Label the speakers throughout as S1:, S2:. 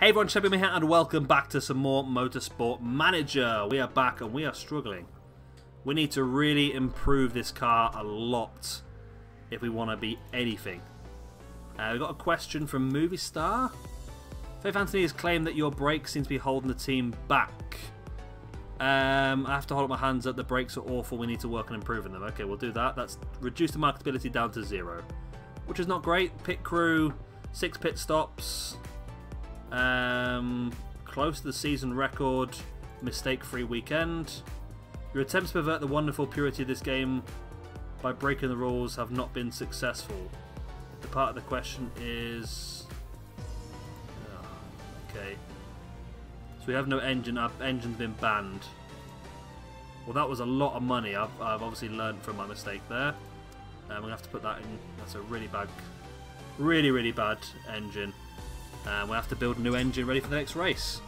S1: Hey everyone, Champion here and welcome back to some more Motorsport Manager. We are back and we are struggling. We need to really improve this car a lot if we want to be anything. We've got a question from Movie Star. Faith Anthony has claimed that your brakes seem to be holding the team back. I have to hold up my hands up. The brakes are awful. We need to work on improving them. Okay, we'll do that. That's reduced the marketability down to 0, which is not great. Pit crew, 6 pit stops. Close to the season record, mistake-free weekend. Your attempts to pervert the wonderful purity of this game by breaking the rules have not been successful. The part of the question is... okay. So we have no engine. Our engine's been banned. Well, that was a lot of money. I've obviously learned from my mistake there. We're going to have to put that in. That's a really bad, really bad engine. We'll have to build a new engine ready for the next race.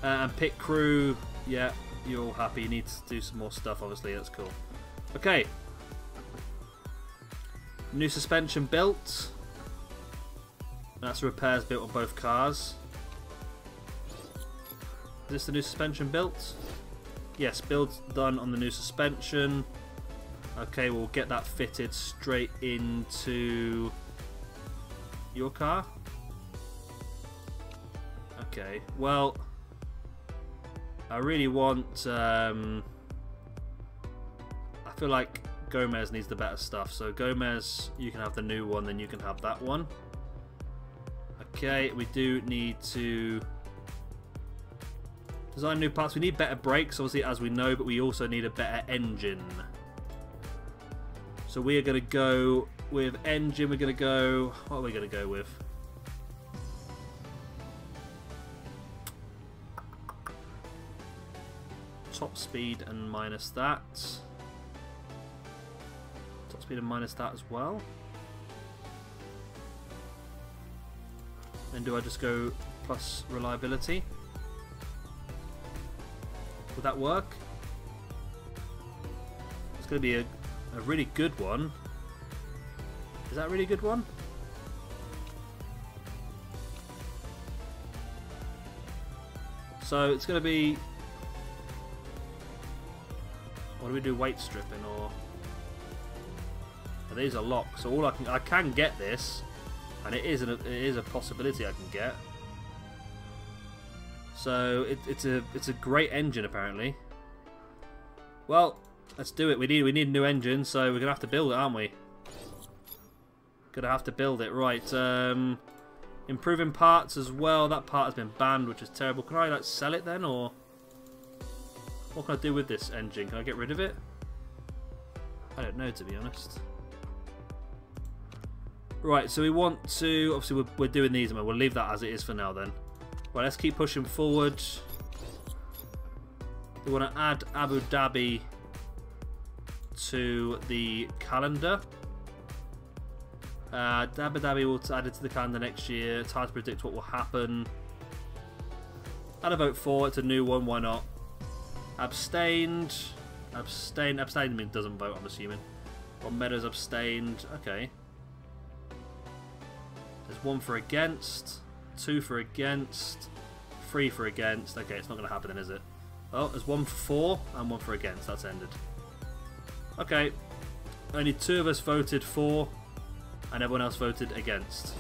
S1: And pit crew, yeah, you're all happy. You need to do some more stuff, obviously. That's cool. Okay. New suspension built. That's repairs built on both cars. Is this the new suspension built? Yes, build's done on the new suspension. Okay, we'll get that fitted straight into your car. Okay, well, I really want, I feel like Gomez needs the better stuff. So Gomez, you can have the new one, then you can have that one. Okay, we do need to design new parts. We need better brakes, obviously, as we know, but we also need a better engine. So we are going to go with engine. We're going to go, what are we going to go with? Top speed and minus that. Top speed and minus that as well. And do I just go plus reliability? Would that work? It's going to be a really good one. Is that a really good one? So it's going to be... What do we do? Weight stripping or? These are locked, so all I can get this, and it is a possibility I can get. So it's a great engine apparently. Well, let's do it. We need a new engine, so we're gonna have to build it, aren't we? Gonna have to build it, right? Improving parts as well. That part has been banned, which is terrible. Can I like sell it then, or? What can I do with this engine? Can I get rid of it? I don't know, to be honest. Right, so we want to... Obviously, we're doing these, and we'll leave that as it is for now, then. Right, let's keep pushing forward. We want to add Abu Dhabi to the calendar. Abu Dhabi will add it to the calendar next year. It's hard to predict what will happen. Add a vote for. It's a new one. Why not? Abstained. Abstained means doesn't vote, I'm assuming. Or Meadows abstained. Okay. There's 1 for against, 2 for against, 3 for against. Okay, it's not going to happen then, is it? Oh, there's 1 for and 1 for against. That's ended. Okay. Only 2 of us voted for, and everyone else voted against.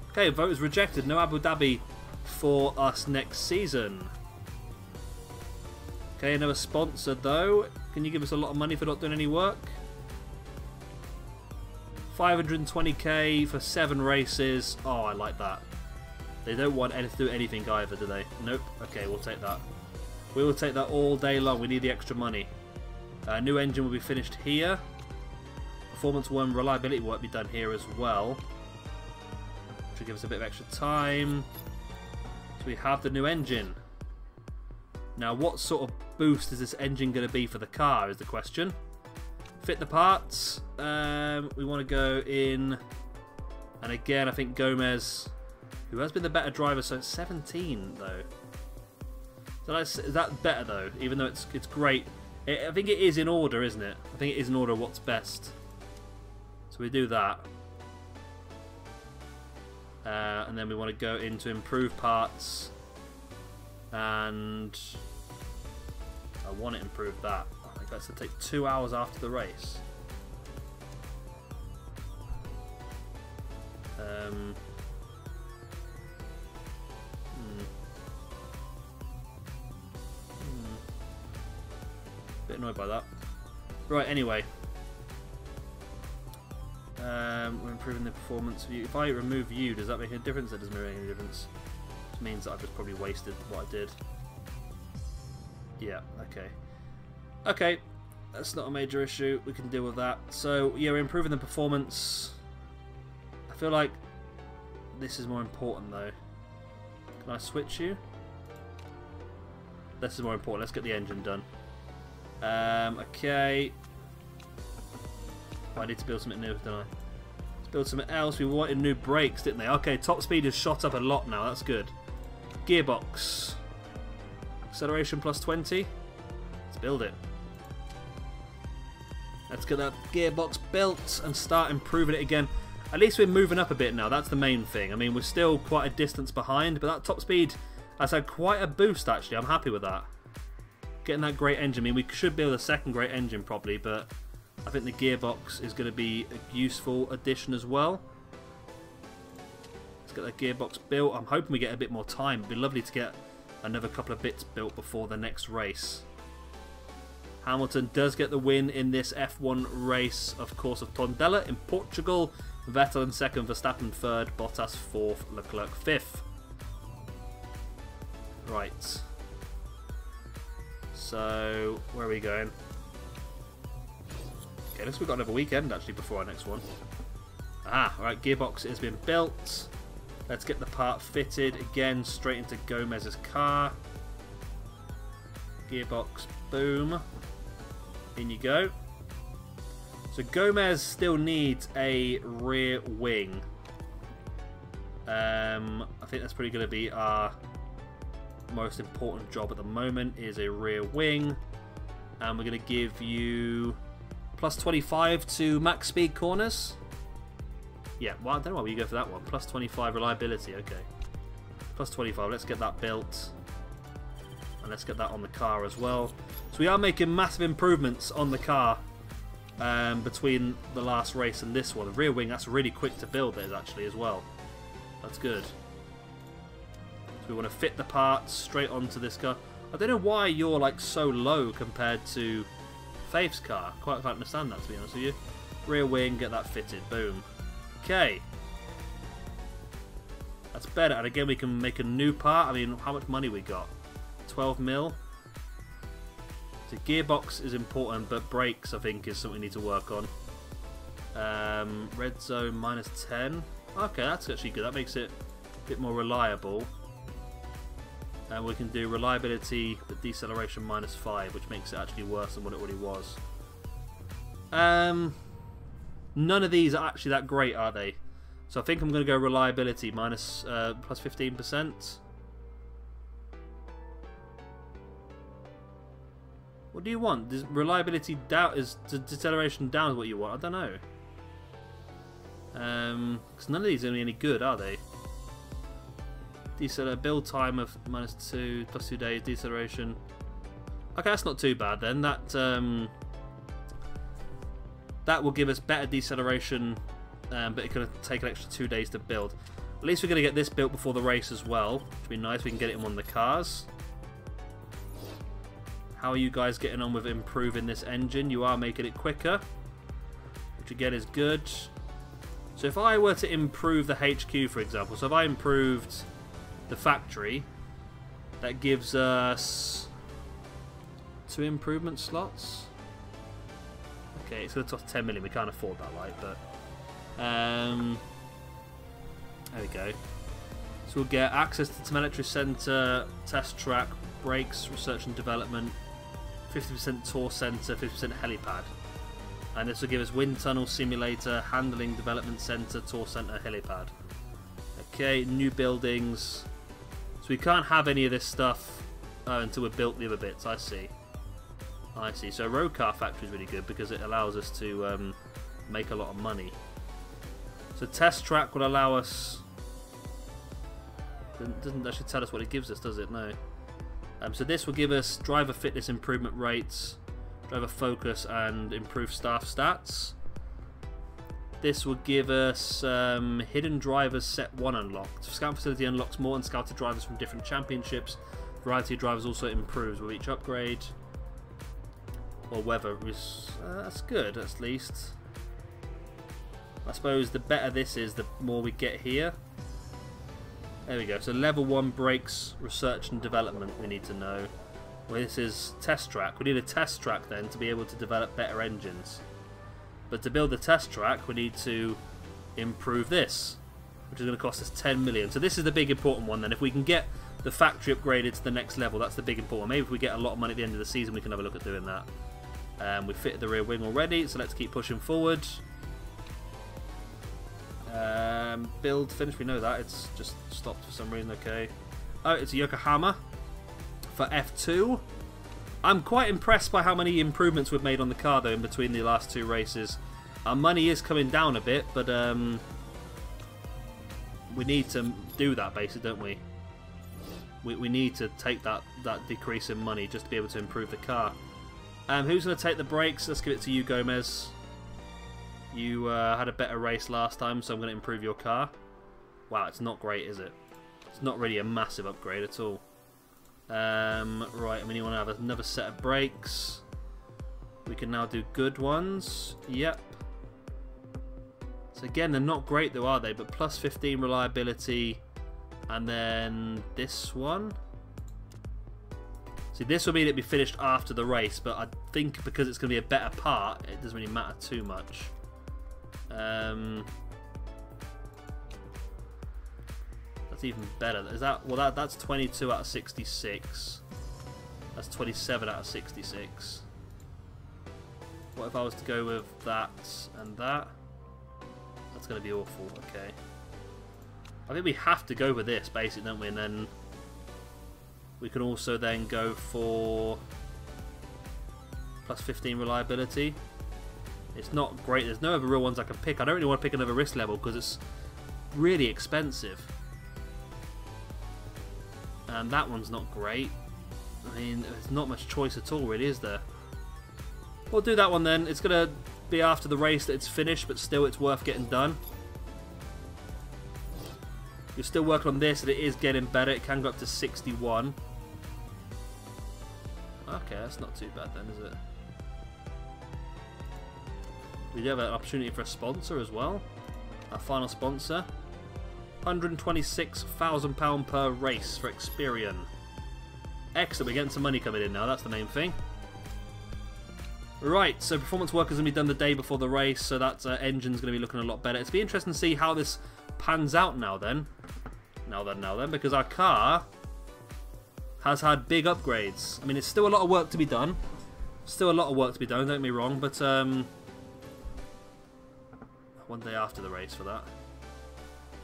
S1: Okay, vote is rejected. No Abu Dhabi for us next season. Okay, another sponsor though. Can you give us a lot of money for not doing any work? 520k for 7 races. Oh, I like that. They don't want anything to do anything either, do they? Nope. Okay, we'll take that. We will take that all day long. We need the extra money. New engine will be finished here. Performance 1 reliability work be done here as well. Which will give us a bit of extra time. So we have the new engine. Now, what sort of boost is this engine going to be for the car is the question. Fit the parts. We want to go in. And again, I think Gomez, who has been the better driver, so it's 17 though. So is that better though? Even though it's great. I think it is in order, isn't it? I think it is in order of what's best. So we do that. And then we want to go into improve parts, and I want to improve that. I think that's to take 2 hours after the race. Bit annoyed by that. Right, anyway. We're improving the performance view. If I remove view, does that make any difference? That doesn't make any difference. Which means that I've just probably wasted what I did. Yeah, okay. Okay, that's not a major issue. We can deal with that. So, yeah, we're improving the performance. I feel like this is more important, though. Can I switch you? This is more important. Let's get the engine done. Okay. I need to build something new, don't I? Let's build something else. We wanted new brakes, didn't they? Okay, top speed has shot up a lot now. That's good. Gearbox. Acceleration plus 20. Let's build it. Let's get that gearbox built and start improving it again. At least we're moving up a bit now. That's the main thing. I mean, we're still quite a distance behind, but that top speed has had quite a boost, actually. I'm happy with that. Getting that great engine. I mean, we should build a second great engine, probably, but I think the gearbox is going to be a useful addition as well. Let's get that gearbox built. I'm hoping we get a bit more time. It'd be lovely to get another couple of bits built before the next race. Hamilton does get the win in this F1 race, of course, of Tondela in Portugal. Vettel in second, Verstappen third, Bottas fourth, Leclerc fifth. Right. So, where are we going? Okay, looks like we've got another weekend actually before our next one. Ah, right, gearbox has been built. Let's get the part fitted again, straight into Gomez's car. Gearbox, boom. In you go. So Gomez still needs a rear wing. I think that's probably going to be our most important job at the moment, is a rear wing. And we're going to give you plus 25 to max speed corners. Yeah, well, I don't know why we go for that one. Plus 25 reliability, okay. Plus 25, let's get that built. And let's get that on the car as well. So we are making massive improvements on the car between the last race and this one. The rear wing, that's really quick to build, that is actually as well. That's good. So we want to fit the parts straight onto this car. I don't know why you're like so low compared to Faith's car. Quite can't understand that, to be honest with you. Rear wing, get that fitted. Boom. Okay. That's better. And again, we can make a new part. I mean, how much money we got? 12 mil. So gearbox is important, but brakes I think is something we need to work on. Red zone minus 10. Okay, that's actually good. That makes it a bit more reliable. And we can do reliability, but deceleration minus 5, which makes it actually worse than what it already was. None of these are actually that great, are they? So I think I'm going to go reliability minus plus 15%. What do you want? Does reliability down is deceleration down is what you want? I don't know. Because none of these are going to be any good, are they? Build time of minus 2 plus 2 days. Deceleration. Okay, that's not too bad then. That will give us better deceleration, but it's going to take an extra 2 days to build. At least we're going to get this built before the race as well, which would be nice. We can get it in one of the cars. How are you guys getting on with improving this engine? You are making it quicker, which again is good. So if I were to improve the HQ, for example, so if I improved the factory, that gives us 2 improvement slots. Okay, it's going to cost 10 million. We can't afford that, like, but there we go. So we'll get access to the telemetry center, test track, brakes, research and development, 50% tour center, 50% helipad. And this will give us wind tunnel simulator, handling development center, tour center, helipad. Okay, new buildings. So we can't have any of this stuff until we've built the other bits. I see. I see. So road car factory is really good because it allows us to make a lot of money. So test track will allow us Doesn't actually tell us what it gives us, does it? No. So this will give us driver fitness improvement rates, driver focus, and improved staff stats. This will give us hidden drivers set 1 unlocked. Scout facility unlocks more unscouted drivers from different championships. Variety of drivers also improves with each upgrade. Or weather is that's good at least. I suppose the better this is, the more we get here. There we go. So level 1 brakes, research and development we need to know. Well, this is test track. We need a test track then to be able to develop better engines. But to build the test track, we need to improve this, which is going to cost us 10 million. So this is the big important one then. If we can get the factory upgraded to the next level, that's the big important one. Maybe if we get a lot of money at the end of the season, we can have a look at doing that. We fitted the rear wing already, so let's keep pushing forward. Build finish, we know that. It's just stopped for some reason, okay. Oh, it's a Yokohama for F2. I'm quite impressed by how many improvements we've made on the car, though, in between the last 2 races. Our money is coming down a bit, but we need to do that, basically, don't we? We need to take that decrease in money just to be able to improve the car. Who's going to take the brakes? Let's give it to you, Gomez. You had a better race last time, so I'm going to improve your car. Wow, it's not great, is it? It's not really a massive upgrade at all. Right, I mean, you want to have another set of brakes. We can now do good ones. Yep. So again, they're not great though, are they? But plus 15 reliability. And then this one. See, this will mean it'll be finished after the race, but I think because it's going to be a better part, it doesn't really matter too much. That's even better. Is that, well, that's 22 out of 66. That's 27 out of 66. What if I was to go with that and that? That's going to be awful. Okay. I think we have to go with this, basically, don't we? And then we can also then go for plus 15 reliability. It's not great. There's no other real ones I can pick. I don't really want to pick another risk level because it's really expensive. And that one's not great. I mean, there's not much choice at all, really, is there? We'll do that one then. It's going to be after the race that it's finished, but still it's worth getting done. You're still working on this, and it is getting better. It can go up to 61. Okay, that's not too bad then, is it? We do have an opportunity for a sponsor as well. Our final sponsor. £126,000 per race for Experian. Excellent, we're getting some money coming in now, that's the main thing. Right, so performance work is going to be done the day before the race, so that engine's going to be looking a lot better. It's going to be interesting to see how this pans out now then. Now then, because our car has had big upgrades. I mean, it's still a lot of work to be done. Still a lot of work to be done, don't get me wrong, but one day after the race for that.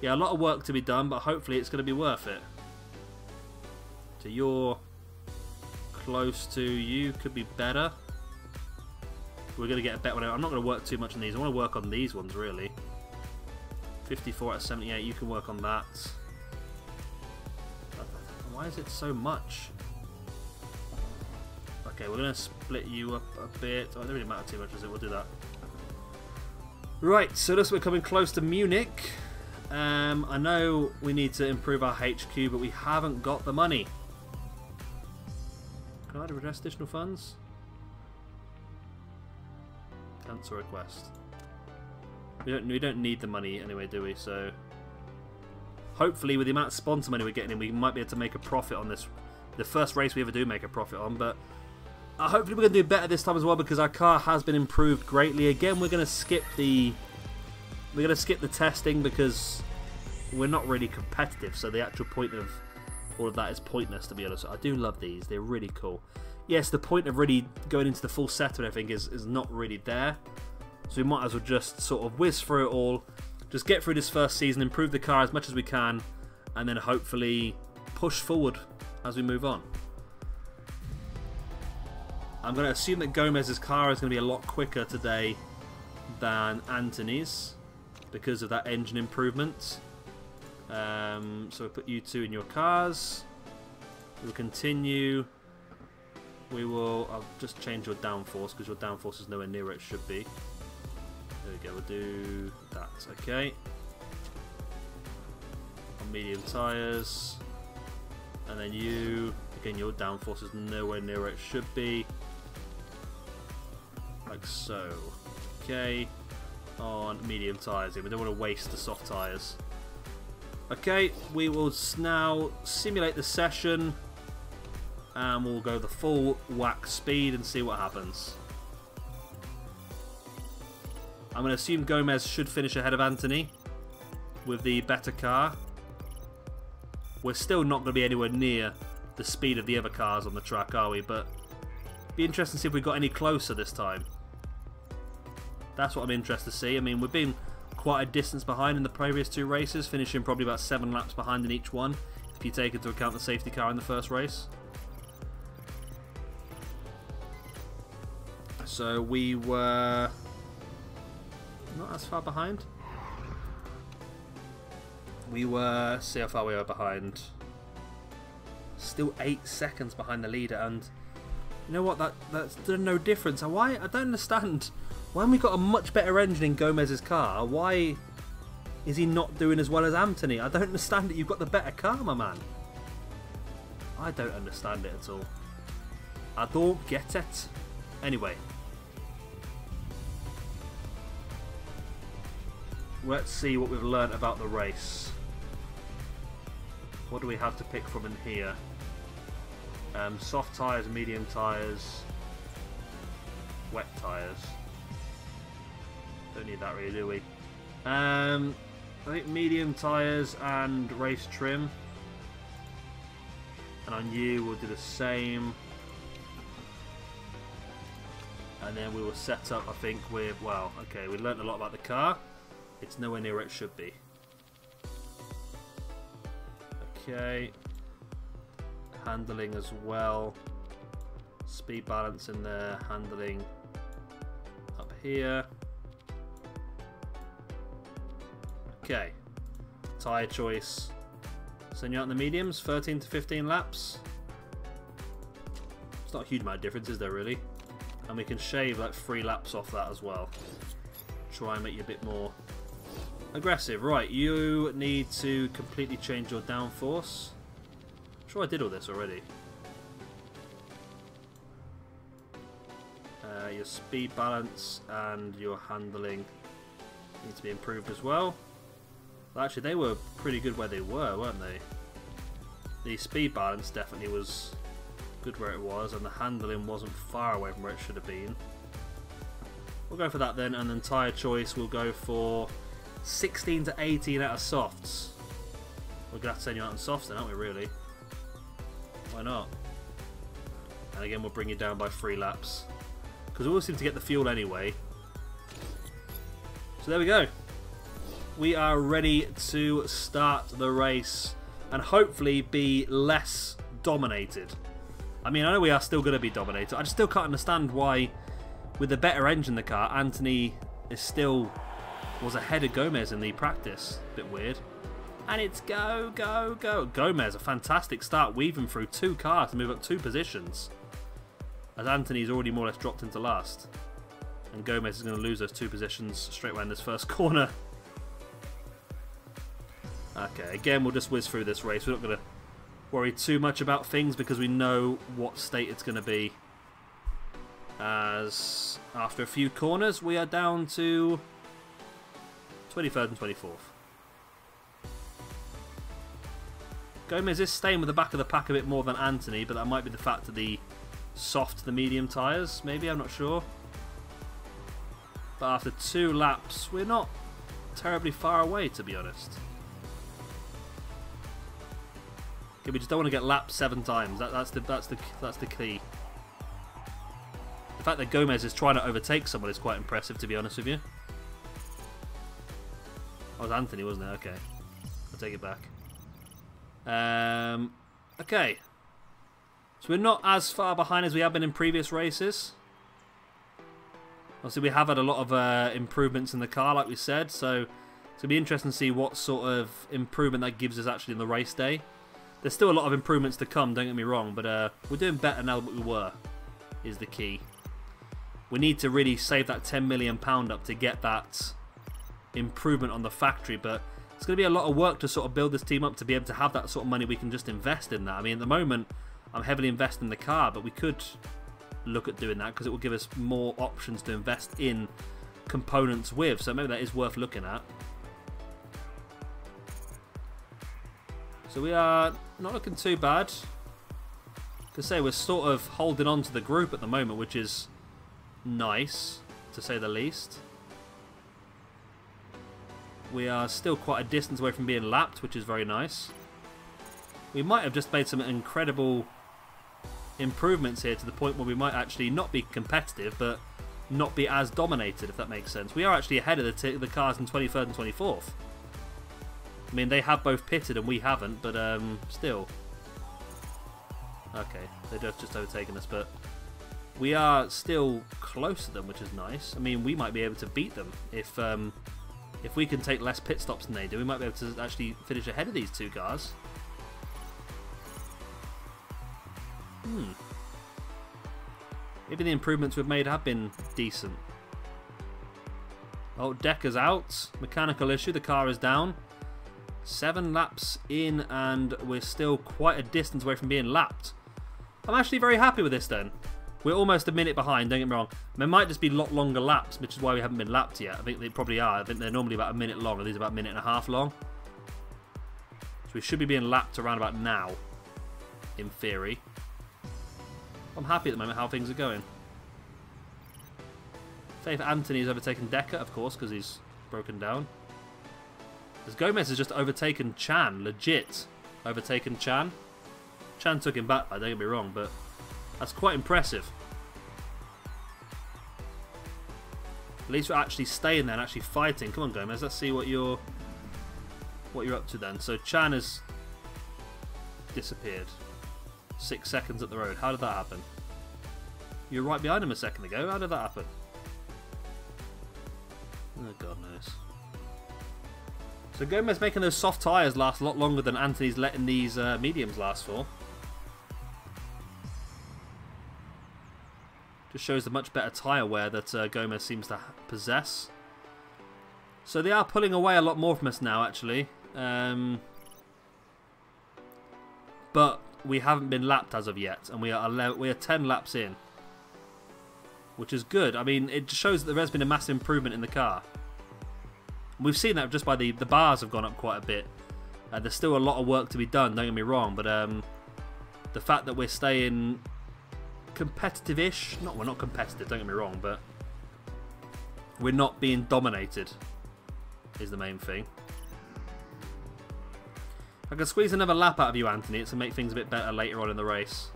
S1: Yeah, a lot of work to be done, but hopefully it's going to be worth it. So you're close to you, could be better. We're going to get a better one out. I'm not going to work too much on these. I want to work on these ones, really. 54 out of 78, you can work on that. Why is it so much? Okay, we're going to split you up a bit. Oh, it doesn't really matter too much, does it? We'll do that. Right, so this we're coming close to Munich. I know we need to improve our HQ, but we haven't got the money. Can I request additional funds? Cancel request. We don't need the money anyway, do we? So hopefully, with the amount of sponsor money we're getting in, we might be able to make a profit on this. The first race we ever do make a profit on, but hopefully we're going to do better this time as well because our car has been improved greatly. Again, we're going to skip the testing because we're not really competitive. So the actual point of all of that is pointless, to be honest. I do love these; they're really cool. Yes, the point of really going into the full set and everything is not really there. So we might as well just sort of whiz through it all, just get through this first season, improve the car as much as we can, and then hopefully push forward as we move on. I'm going to assume that Gomez's car is going to be a lot quicker today than Anthony's because of that engine improvement. So we'll put you two in your cars. We'll continue. We will... I'll just change your downforce because your downforce is nowhere near where it should be. There we go, we'll do that. Okay. On medium tyres. And then you... Again, your downforce is nowhere near where it should be. Like so. Okay. On medium tyres. We don't want to waste the soft tyres. Okay, we will now simulate the session. And we'll go the full whack speed and see what happens. I'm going to assume Gomez should finish ahead of Anthony with the better car. We're still not going to be anywhere near the speed of the other cars on the track, are we? But it'd be interesting to see if we got any closer this time. That's what I'm interested to see. I mean, we've been quite a distance behind in the previous two races, finishing probably about 7 laps behind in each one, if you take into account the safety car in the first race. So we were not as far behind. We were, see how far we were behind. Still 8 seconds behind the leader, and you know what? That's no difference. Why? I don't understand. When we got a much better engine in Gomez's car, why is he not doing as well as Anthony? I don't understand it. You've got the better car, my man. I don't understand it at all. I don't get it. Anyway. Let's see what we've learnt about the race. What do we have to pick from in here? Soft tyres, medium tyres, wet tyres. Don't need that really, do we? I think medium tyres and race trim. And on you we'll do the same. And then we will set up, I think, with, well, okay, we learnt a lot about the car. It's nowhere near where it should be. Okay. Handling as well. Speed balance in there. Handling up here. Okay. Tyre choice. Send you out in the mediums. 13 to 15 laps. It's not a huge amount of difference, is there really? And we can shave like 3 laps off that as well. Try and make you a bit more aggressive. Right, you need to completely change your downforce. I'm sure I did all this already. Your speed balance and your handling need to be improved as well. Well, actually, they were pretty good where they were, weren't they? The speed balance definitely was good where it was, and the handling wasn't far away from where it should have been. We'll go for that then, and then tyre choice we'll go for 16 to 18 out of softs. We're going to have to send you out on softs then, aren't we, really? Why not? And again, we'll bring you down by 3 laps. Because we all seem to get the fuel anyway. So there we go. We are ready to start the race and hopefully be less dominated. I mean, I know we are still going to be dominated. I just still can't understand why, with a better engine in the car, Anthony is still was ahead of Gomez in the practice. A bit weird. And it's go, go, go. Gomez, a fantastic start, weaving through 2 cars to move up 2 positions. As Anthony's already more or less dropped into last. And Gomez is going to lose those 2 positions straight away in this first corner. Okay, again, we'll just whiz through this race. We're not going to worry too much about things because we know what state it's going to be. As after a few corners, we are down to 23rd and 24th. Gomez is staying with the back of the pack a bit more than Anthony, but that might be the fact of the soft to medium tyres, maybe, I'm not sure. But after 2 laps, we're not terribly far away, to be honest. Okay, we just don't want to get lapped 7 times. That's the key. The fact that Gomez is trying to overtake someone is quite impressive, to be honest with you. Oh, it was Anthony, wasn't it? Okay. I'll take it back. Okay. So we're not as far behind as we have been in previous races. Obviously, we have had a lot of improvements in the car, like we said. So So it'll be interesting to see what sort of improvement that gives us actually in the race day. There's still a lot of improvements to come, don't get me wrong, but we're doing better now than we were, is the key. We need to really save that £10 million up to get that improvement on the factory, but it's going to be a lot of work to sort of build this team up to be able to have that sort of money we can just invest in that. I mean, at the moment, I'm heavily investing in the car, but we could look at doing that because it will give us more options to invest in components with, so maybe that is worth looking at. So we are not looking too bad. To say we're sort of holding on to the group at the moment, which is nice, to say the least. We are still quite a distance away from being lapped, which is very nice. We might have just made some incredible improvements here to the point where we might actually not be competitive, but not be as dominated, if that makes sense. We are actually ahead of the cars in 23rd and 24th. I mean, they have both pitted and we haven't, but still. Okay, they've just overtaken us, but we are still close to them, which is nice. I mean, we might be able to beat them if we can take less pit stops than they do. We might be able to actually finish ahead of these two cars. Maybe the improvements we've made have been decent. Oh, Decker's out. Mechanical issue. The car is down. 7 laps in and we're still quite a distance away from being lapped. I'm actually very happy with this then. We're almost a minute behind, don't get me wrong. There might just be a lot longer laps, which is why we haven't been lapped yet. I think they probably are. I think they're normally about a minute long, or these are about a minute and a half long. So we should be being lapped around about now, in theory. I'm happy at the moment how things are going. Faith Anthony's overtaken Decker, of course, because he's broken down. As Gomez has just overtaken Chan, legit overtaken Chan. Chan took him back, don't get me wrong, but that's quite impressive. At least we're actually staying there and actually fighting. Come on, Gomez, let's see what you're up to then. So Chan has disappeared. 6 seconds up the road. How did that happen? You were right behind him a second ago. How did that happen? Oh, God knows. So Gomez making those soft tyres last a lot longer than Anthony's letting these mediums last for. Just shows the much better tyre wear that Gomez seems to possess. So they are pulling away a lot more from us now, actually. But we haven't been lapped as of yet, and we are 10 laps in, which is good. I mean, it shows that there has been a massive improvement in the car. We've seen that just by the bars have gone up quite a bit. There's still a lot of work to be done, don't get me wrong, but the fact that we're staying competitive-ish, we're not competitive, don't get me wrong, but we're not being dominated is the main thing. If I can squeeze another lap out of you, Anthony, it's to make things a bit better later on in the race.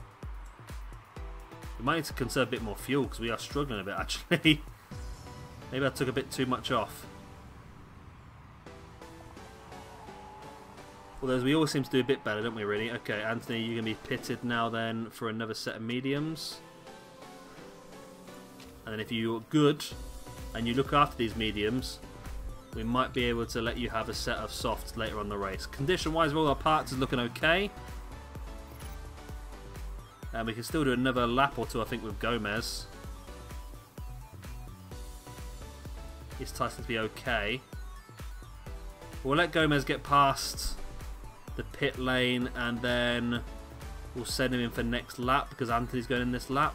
S1: We might need to conserve a bit more fuel because we are struggling a bit, actually. Maybe I took a bit too much off. Although we always seem to do a bit better, don't we, really? Okay, Anthony, you're going to be pitted now then for another set of mediums. And then if you're good and you look after these mediums, we might be able to let you have a set of softs later on in the race. Condition-wise, all our parts is looking okay. And we can still do another lap or two, I think, with Gomez. His tyres seem to be okay. We'll let Gomez get past the pit lane and then we'll send him in for next lap because Anthony's going in this lap.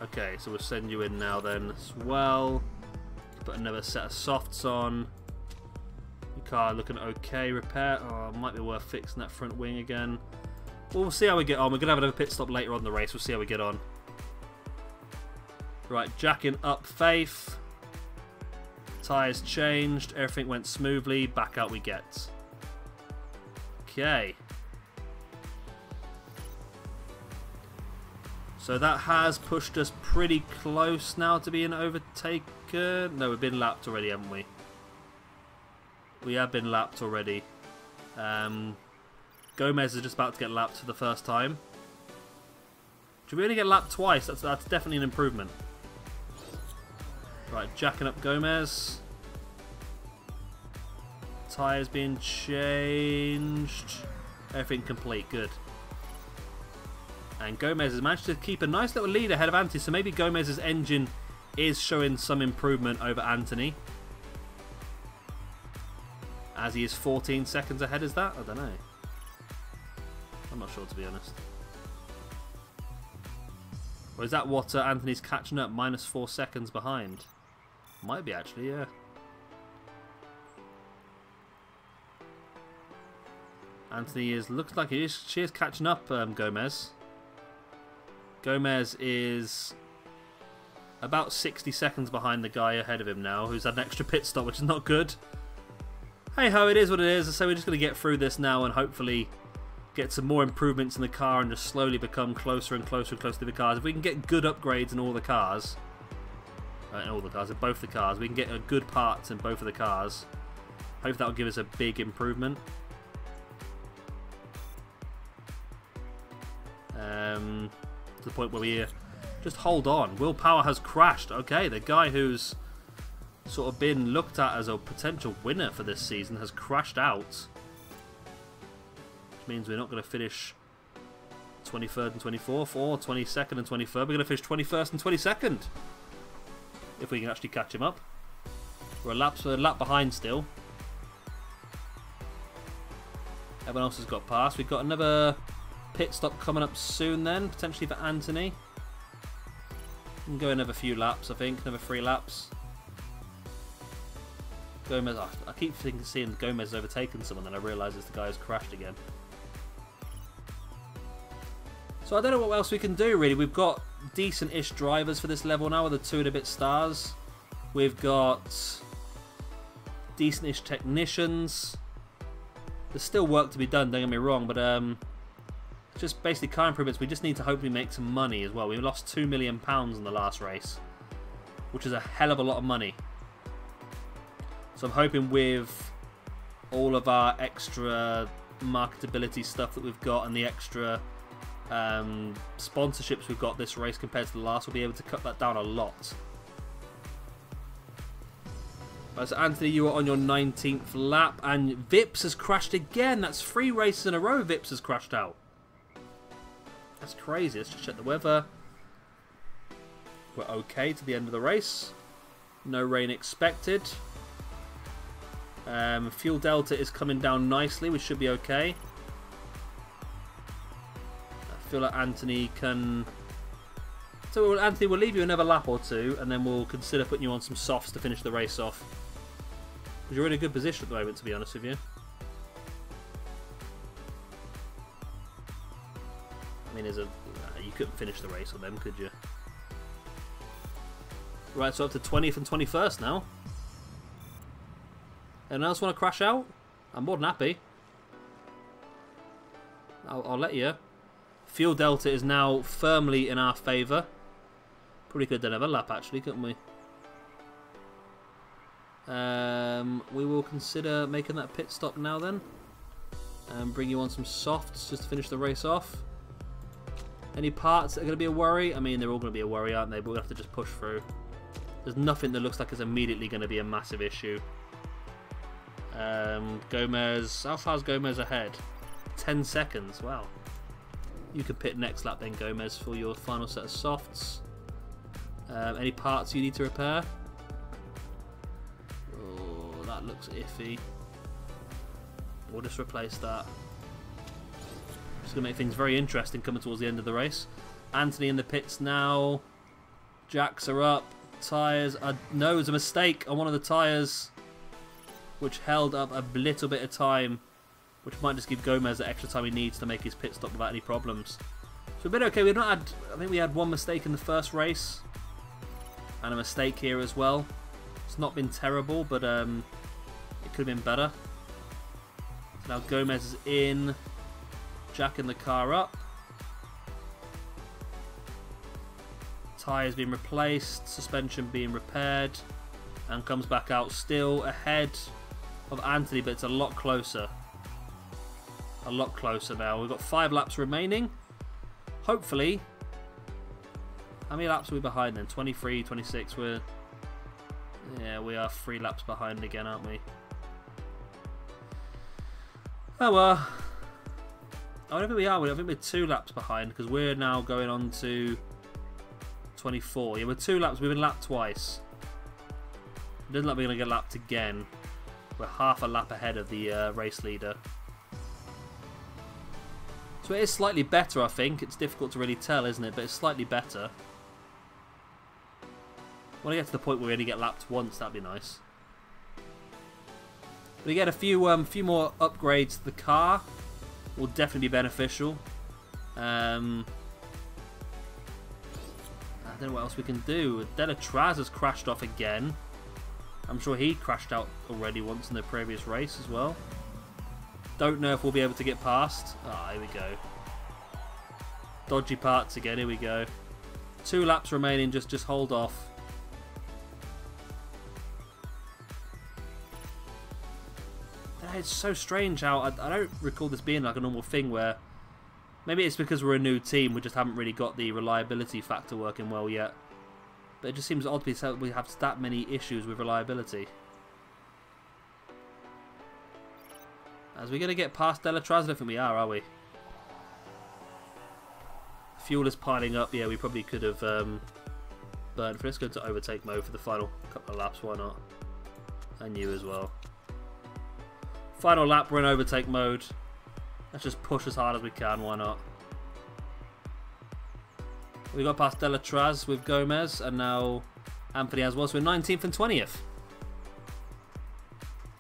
S1: Okay, so we'll send you in now then as well. Put another set of softs on. Your car looking okay. Repair. Oh, might be worth fixing that front wing again. We'll see how we get on. We're going to have another pit stop later on in the race. We'll see how we get on. Right, jacking up Faith. Tyres changed, everything went smoothly, back out we get. Okay. So that has pushed us pretty close now to being overtaken. No, we've been lapped already, haven't we? We have been lapped already. Gomez is just about to get lapped for the first time. Should we only get lapped twice? That's definitely an improvement. Right, jacking up Gomez. Tyres being changed. Everything complete. Good. And Gomez has managed to keep a nice little lead ahead of Anthony. So maybe Gomez's engine is showing some improvement over Anthony. As he is 14 seconds ahead, is that? I don't know. I'm not sure, to be honest. Or is that what Anthony's catching up? -4 seconds behind. Might be, actually, yeah. Anthony looks like she is catching up Gomez. Gomez is about 60 seconds behind the guy ahead of him now, who's had an extra pit stop, which is not good. Hey ho, it is what it is. So we're just going to get through this now and hopefully get some more improvements in the car and just slowly become closer and closer and closer to the cars. If we can get good upgrades in all the cars, in both the cars, we can get good parts in both of the cars. Hopefully that will give us a big improvement. To the point where we just hold on. Willpower has crashed. Okay, the guy who's sort of been looked at as a potential winner for this season has crashed out. Which means we're not going to finish 23rd and 24th or 22nd and 23rd. We're going to finish 21st and 22nd. If we can actually catch him up. We're a lap behind still. Everyone else has got past. We've got another pit stop coming up soon then, potentially for Anthony. We can go another few laps, I think. Another 3 laps. Gomez, I keep seeing Gomez has overtaken someone, then I realise it's the guy who's crashed again. So I don't know what else we can do really. We've got decent-ish drivers for this level now with the 2 and a bit stars. We've got decent-ish technicians. There's still work to be done, don't get me wrong, but just basically car improvements. We just need to hopefully make some money as well. We lost £2 million in the last race, which is a hell of a lot of money. So I'm hoping with all of our extra marketability stuff that we've got and the extra sponsorships we've got this race compared to the last, we'll be able to cut that down a lot. Right, so Anthony, you are on your 19th lap, and Vips has crashed again. That's 3 races in a row Vips has crashed out. That's crazy. Let's just check the weather. We're okay to the end of the race. No rain expected. Fuel delta is coming down nicely. We should be okay. I feel like Anthony can... So Anthony, we'll leave you another lap or 2, and then we'll consider putting you on some softs to finish the race off. Because you're in a good position at the moment, to be honest with you. I mean, you couldn't finish the race on them, could you? Right, so up to 20th and 21st now. Anyone else want to crash out? I'm more than happy. I'll let you. Fuel delta is now firmly in our favour. Probably could have done another lap, actually, couldn't we? We will consider making that pit stop now then. And bring you on some softs just to finish the race off. Any parts that are going to be a worry? I mean, they're all going to be a worry, aren't they? But we'll have to just push through. There's nothing that looks like it's immediately going to be a massive issue. Gomez, how far is Gomez ahead? 10 seconds, wow. You can pit next lap then, Gomez, for your final set of softs. Any parts you need to repair? Oh, that looks iffy. We'll just replace that. It's going to make things very interesting coming towards the end of the race. Anthony in the pits now. Jacks are up. Tyres are... No, it was a mistake on one of the tyres, which held up a little bit of time, which might just give Gomez the extra time he needs to make his pit stop without any problems. So we've been okay. We've not had... I think we had 1 mistake in the first race, and a mistake here as well. It's not been terrible, but it could have been better. So now Gomez is in, jacking the car up. Tyres being replaced, suspension being repaired, and comes back out still ahead of Anthony, but it's a lot closer. A lot closer now. We've got 5 laps remaining. Hopefully. How many laps are we behind then? 23, 26. We're Yeah, we are 3 laps behind again, aren't we? Oh well. I don't think we are. I think we're 2 laps behind because we're now going on to 24. Yeah, we're 2 laps. We've been lapped twice. It doesn't look like we're going to get lapped again. We're half a lap ahead of the race leader. So it is slightly better, I think. It's difficult to really tell, isn't it? But it's slightly better. When I get to the point where we only get lapped once, that'd be nice. We get a few more upgrades to the car. Will definitely be beneficial. I don't know what else we can do. Delatraz has crashed off again. I'm sure he crashed out already once in the previous race as well. Don't know if we'll be able to get past. Ah, here we go. Dodgy parts again. Here we go. 2 laps remaining. Just hold off. It's so strange how I don't recall this being like a normal thing where maybe it's because we're a new team, we just haven't really got the reliability factor working well yet. But it just seems odd to we have that many issues with reliability. As we're going to get past Delatraz, I don't think we are we? Fuel is piling up. Yeah, we probably could have burned for. Let's go to overtake mode for the final couple of laps, why not? And you as well. Final lap, we're in overtake mode. Let's just push as hard as we can, why not? We got past Delatraz with Gomez, and now Anthony as well, so we're 19th and 20th.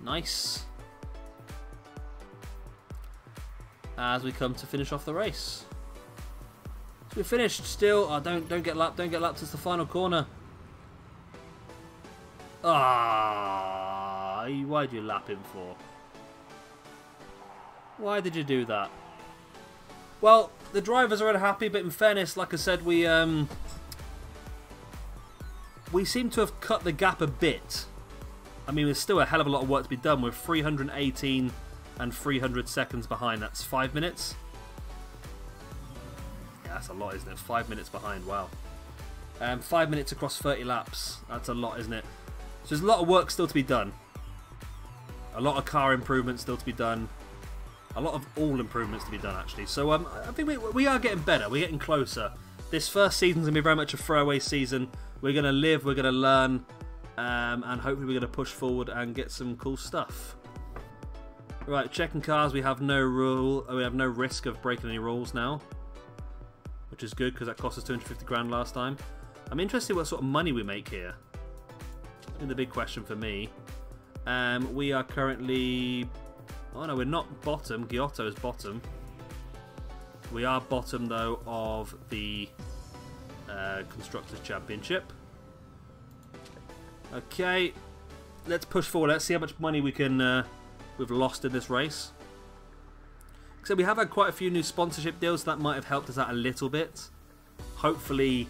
S1: Nice. As we come to finish off the race. So we finished still. Oh, don't get lapped, it's the final corner. Ah, why'd you lap him for? Why did you do that? Well, the drivers are unhappy, but in fairness, like I said, we seem to have cut the gap a bit. I mean, there's still a hell of a lot of work to be done. We're 318 and 300 seconds behind. That's 5 minutes. Yeah, that's a lot, isn't it? 5 minutes behind, wow. 5 minutes across 30 laps. That's a lot, isn't it? So there's a lot of work still to be done. A lot of car improvements still to be done. A lot of all improvements to be done, actually. So I think we are getting better. We're getting closer. This first season's going to be very much a throwaway season. We're going to live, we're going to learn, and hopefully we're going to push forward and get some cool stuff. Right, checking cars. We have no risk of breaking any rules now, which is good because that cost us 250 grand last time. I'm interested what sort of money we make here. I think the big question for me. We are currently... Oh no, we're not bottom. Giotto is bottom. We are bottom, though, of the Constructors' Championship. Okay, let's push forward. Let's see how much money we've lost in this race. So we have had quite a few new sponsorship deals, so that might have helped us out a little bit. Hopefully,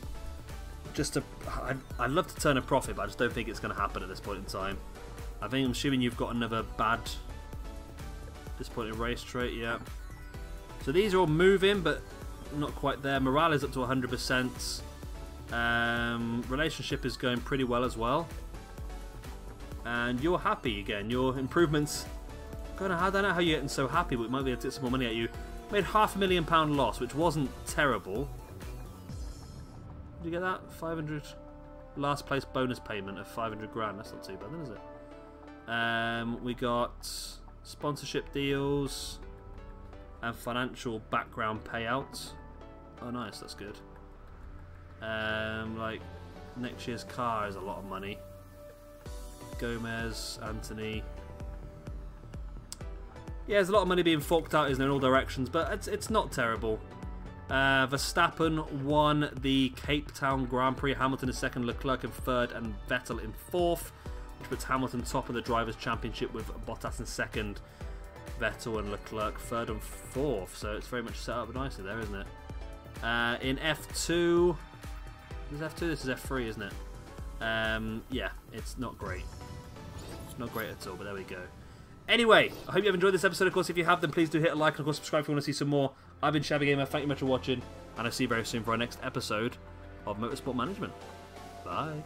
S1: I'd love to turn a profit, but I just don't think it's going to happen at this point in time. I'm assuming you've got another bad... disappointing race trait, yeah. So these are all moving, but not quite there. Morale is up to 100%. Relationship is going pretty well as well. And you're happy again. Your improvements... I don't know how you're getting so happy, but we might be able to get some more money at you. Made £500,000 loss, which wasn't terrible. Did you get that? 500... Last place bonus payment of 500 grand. That's not too bad, then, is it? We got... sponsorship deals and financial background payouts. Oh, nice, that's good. Like next year's car is a lot of money. Gomez, Anthony. Yeah, there's a lot of money being forked out, isn't there, in all directions, but it's not terrible. Verstappen won the Cape Town Grand Prix. Hamilton is second, Leclerc in third, and Vettel in fourth, which puts Hamilton top of the Drivers' Championship with Bottas in second, Vettel and Leclerc third and fourth. So it's very much set up nicely there, isn't it? In F2, is F2? This is F3, isn't it? Yeah, it's not great. It's not great at all, but there we go. Anyway, I hope you have enjoyed this episode. Of course, if you have, then please do hit a like and of course subscribe if you want to see some more. I've been Shabby Gamer. Thank you much for watching, and I'll see you very soon for our next episode of Motorsport Management. Bye.